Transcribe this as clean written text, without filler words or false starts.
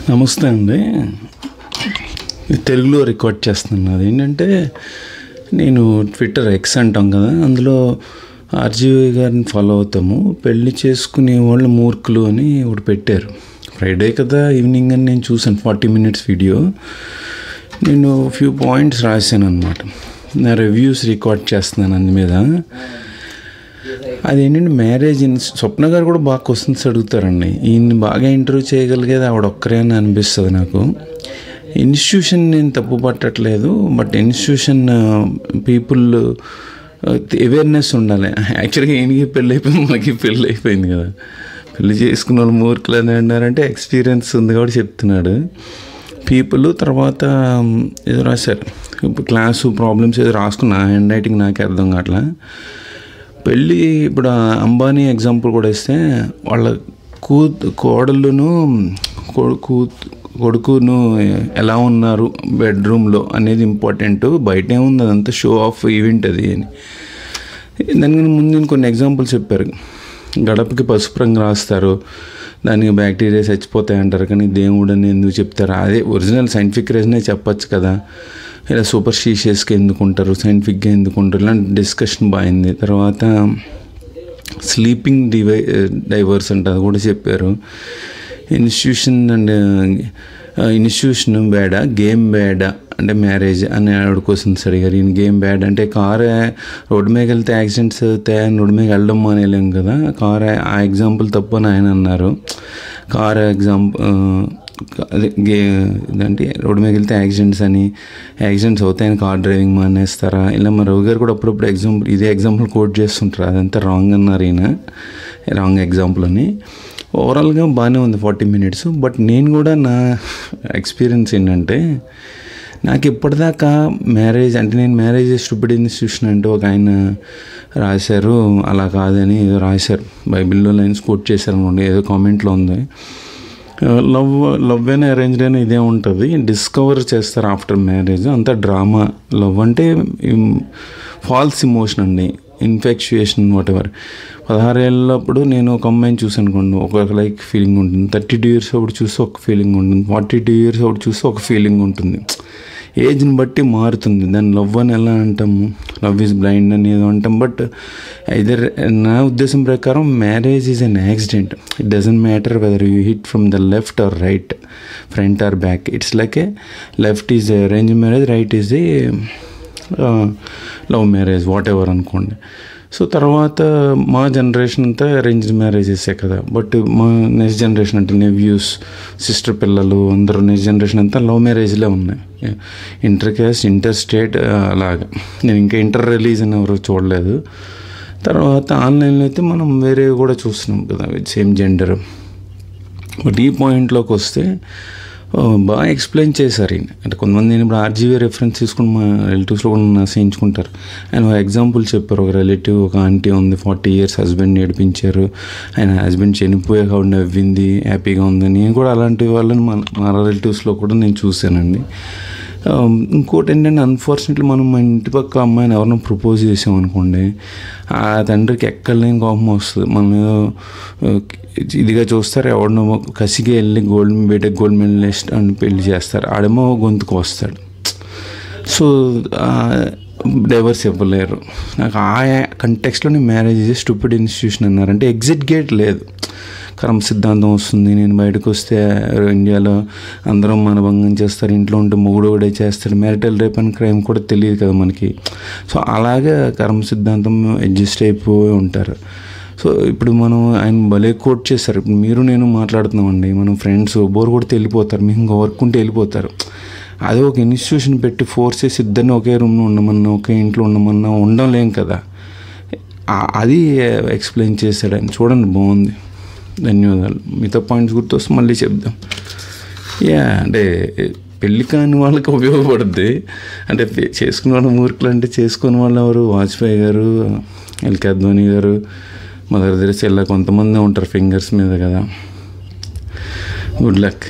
నమస్తే అండి. తెలుగులో రికార్డ్ చేస్తున్నాను. అదేంటంటే నేను ట్విట్టర్ ఎక్స్ అంటాం కదా, అందులో ఆర్జీవి గారిని ఫాలో అవుతాము. పెళ్లి చేసుకునే వాళ్ళు మూర్ఖులు అని ఒకటి పెట్టారు. ఫ్రైడే కదా ఈవినింగ్ అని నేను చూసాను 40 minutes వీడియో. నేను ఫ్యూ పాయింట్స్ రాశాను అనమాట. నా రివ్యూస్ రికార్డ్ చేస్తున్నాను అందు మీద. అదేంటంటే మ్యారేజ్ స్వప్న గారు కూడా బాగా క్వశ్చన్స్ అడుగుతారండి. ఈయన్ని బాగా ఇంటర్వ్యూ చేయగలిగేది ఆవిడ ఒక్కరే అని అనిపిస్తుంది నాకు. ఇన్స్టిట్యూషన్ నేను తప్పు పట్టట్లేదు, బట్ ఇన్స్టిట్యూషన్ పీపుల్ అవేర్నెస్ ఉండాలి. యాక్చువల్గా ఈయనకి పెళ్ళి అయిపోయింది, మనకి పెళ్ళి అయిపోయింది కదా. పెళ్ళి చేసుకున్న వాళ్ళు మూర్ఖులు అని అన్నారంటే ఎక్స్పీరియన్స్ ఉంది కాబట్టి చెప్తున్నాడు. పీపుల్ తర్వాత ఏదో రాశారు, ఇప్పుడు క్లాసు ప్రాబ్లమ్స్ ఏదో రాసుకున్నా, హ్యాండ్ రైటింగ్ నాకే అర్థం కావట్లా. పెళ్ళి ఇప్పుడు అంబానీ ఎగ్జాంపుల్ కూడా ఇస్తే వాళ్ళ కోడళ్ళును కొడుకును ఎలా ఉన్నారు బెడ్రూమ్లో అనేది ఇంపార్టెంట్. బయట ఏముంది, అదంతా షో ఆఫ్ ఈవెంట్ అది అని. దానికి ముందు కొన్ని ఎగ్జాంపుల్స్ చెప్పారు. గడపకి పసుపు రంగు రాస్తారు, దానికి బ్యాక్టీరియా చచ్చిపోతాయి అంటారు, కానీ దేవుడు అని ఎందుకు చెప్తారు? అదే ఒరిజినల్ సైంటిఫిక్ రీజనే చెప్పచ్చు కదా. ఇలా సూపర్ స్టిషియస్గా ఎందుకుంటారు, సైంటిఫిక్గా ఎందుకుంటారు, ఇలాంటి డిస్కషన్ బాగుంది. తర్వాత స్లీపింగ్ డైవర్స్ అంటే అది కూడా చెప్పారు. ఇన్స్టిట్యూషన్ బ్యాడా, గేమ్ బ్యాడా అంటే మ్యారేజ్ అని ఆవిడ క్వశ్చన్స్ అడిగారు. ఈయన గేమ్ బ్యాడ్ అంటే కారు రోడ్డు మీద వెళ్తే యాక్సిడెంట్స్ అవుతాయి, రోడ్డు మీద వెళ్ళడం మానేలేం కదా. కారు ఆ ఎగ్జాంపుల్ తప్పు అని ఆయన అన్నారు. కారు అదే ఇదంటే రోడ్డు మీద వెళ్తే యాక్సిడెంట్స్ అవుతాయని కార్ డ్రైవింగ్ మానేస్తారా? ఇలా మా రవి గారు కూడా అప్పుడప్పుడు ఇదే ఎగ్జాంపుల్ కోట్ చేస్తుంటారు. అదంతా రాంగ్ అన్నారు ఈయన, రాంగ్ ఎగ్జాంపుల్ అని. ఓవరాల్గా బాగానే ఉంది 40 minutes. బట్ నేను కూడా నా ఎక్స్పీరియన్స్ ఏంటంటే, నాకు ఇప్పటిదాకా మ్యారేజ్ అంటే నేను మ్యారేజ్ స్టూపిడ్ ఇన్స్టిట్యూషన్ అంటే ఒక ఆయన రాశారు, అలా కాదని ఏదో రాశారు, బైబిల్లో లైన్స్ కోట్ చేశారు అనుకోండి, ఏదో కామెంట్లో ఉంది. లవ్ అయినా అరేంజ్ అయినా ఇదే ఉంటుంది, డిస్కవర్ చేస్తారు ఆఫ్టర్ మ్యారేజ్, అంతా డ్రామా. లవ్ అంటే ఫాల్స్ ఇమోషన్ అండి, ఇన్ఫెక్చుయేషన్ వాట్ ఎవర్. 16 ఏళ్ళప్పుడు నేను ఒక అమ్మాయిని చూసాను అనుకోండి, ఒక లైక్ ఫీలింగ్ ఉంటుంది. 32 years అప్పుడు చూస్తే ఒక ఫీలింగ్ ఉంటుంది, 42 years అప్పుడు చూస్తే ఒక ఫీలింగ్ ఉంటుంది. ఏజ్ని బట్టి మారుతుంది. దాన్ని లవ్ అని ఎలా అంటాము, లవ్ ఈజ్ బ్లైండ్ అని ఏదో అంటాం. బట్ ఐదర్ నా ఉద్దేశం ప్రకారం marriage is an accident. It doesn't matter whether you hit from the left or right, front or back. It's like a left is arrange marriage, right is a love marriage, whatever అనుకోండి. So తర్వాత మా generation అంతా arranged మ్యారేజెసే కదా. But మా next generation అంటే నెవ్యూస్, sister పిల్లలు అందరూ next generation అంతా లవ్ మ్యారేజ్లే ఉన్నాయి. ఇంటర్ క్యాస్ట్, ఇంటర్ స్టేట్ అలాగా. నేను ఇంకా ఇంటర్ రిలీజన్ ఎవరు చూడలేదు. తర్వాత ఆన్లైన్లో అయితే మనం వేరే కూడా చూస్తున్నాం కదా, సేమ్ జెండర్. బట్ ఈ పాయింట్లోకి వస్తే బాగా ఎక్స్ప్లెయిన్ చేశారు ఈయన. అంటే కొంతమంది నేను ఇప్పుడు ఆర్జీవీ రెఫరెన్స్ తీసుకుని మా రిలేటివ్స్లో కూడా నశించుకుంటారు. ఆయన ఒక ఎగ్జాంపుల్ చెప్పారు. ఒక రిలేటివ్, ఒక ఆంటీ ఉంది, 40 years హస్బెండ్ ఏడిపించారు, ఆయన హస్బెండ్ చనిపోయాక ఆవిడ నవ్వింది, హ్యాపీగా ఉంది. నేను కూడా అలాంటి వాళ్ళని మా రిలేటివ్స్లో కూడా నేను చూశానండి. ఇంకోటి ఏంటంటే, అన్ఫార్చునేట్లీ మనం మా ఇంటి పక్క అమ్మాయిని ఎవరైనా ప్రపోజ్ చేసామనుకోండి, ఆ తండ్రికి ఎక్కడలేని కోపం వస్తుంది. మనం ఏదో ఇదిగా చూస్తారు, ఎవరినో కసిగా వెళ్ళి గోల్డ్ మెడలిస్ట్ అని పెళ్లి చేస్తారు, ఆడేమో గొంతుకు వస్తాడు. సో డైవర్స్ ఇవ్వలేరు. నాకు ఆ కంటెక్స్ట్లోనే మ్యారేజ్ స్టూపిడ్ ఇన్స్టిట్యూషన్ అన్నారంటే ఎగ్జిట్ గేట్ లేదు. కర్మ సిద్ధాంతం వస్తుంది. నేను బయటకు వస్తే ఇండియాలో అందరం మానభంగం చేస్తారు, ఇంట్లో ఉంటే మొగుడు కూడా చేస్తారు, మ్యారిటల్ రేప్ అండ్ క్రైమ్ కూడా తెలియదు కదా మనకి. సో అలాగే కర్మ సిద్ధాంతం అడ్జస్ట్ అయిపోయి ఉంటారు. సో ఇప్పుడు మనం ఆయన భలే కోట్ చేస్తారు. ఇప్పుడు మీరు నేను మాట్లాడుతున్నామండి, మనం ఫ్రెండ్స్ బోర్ కొడితే వెళ్ళిపోతారు, మీకు ఇంకా వర్క్ ఉంటే వెళ్ళిపోతారు. అదే ఒక ఇన్స్టిట్యూషన్ పెట్టి ఫోర్స్ చేసి ఇద్దరిని ఒకే రూమ్లో ఉండమన్నా, ఒకే ఇంట్లో ఉండమన్నా ఉండలేం కదా. అది ఎక్స్ప్లెయిన్ చేశాడు ఆయన. చూడండి, బాగుంది. ధన్యవాదాలు. మిగతా పాయింట్స్ గుర్తొస్తే మళ్ళీ చెప్దాం. అంటే పెళ్ళి కాని వాళ్ళకి ఉపయోగపడుద్ది. అంటే చేసుకున్న వాళ్ళు మూర్ఖులు అంటే చేసుకున్న వాళ్ళు ఎవరు? వాజ్పేయి గారు, ఎల్కే అద్వానీ గారు, మదర్ తెరెసా, ఇలా కొంతమంది ఉంటారు ఫింగర్స్ మీద కదా. Good luck.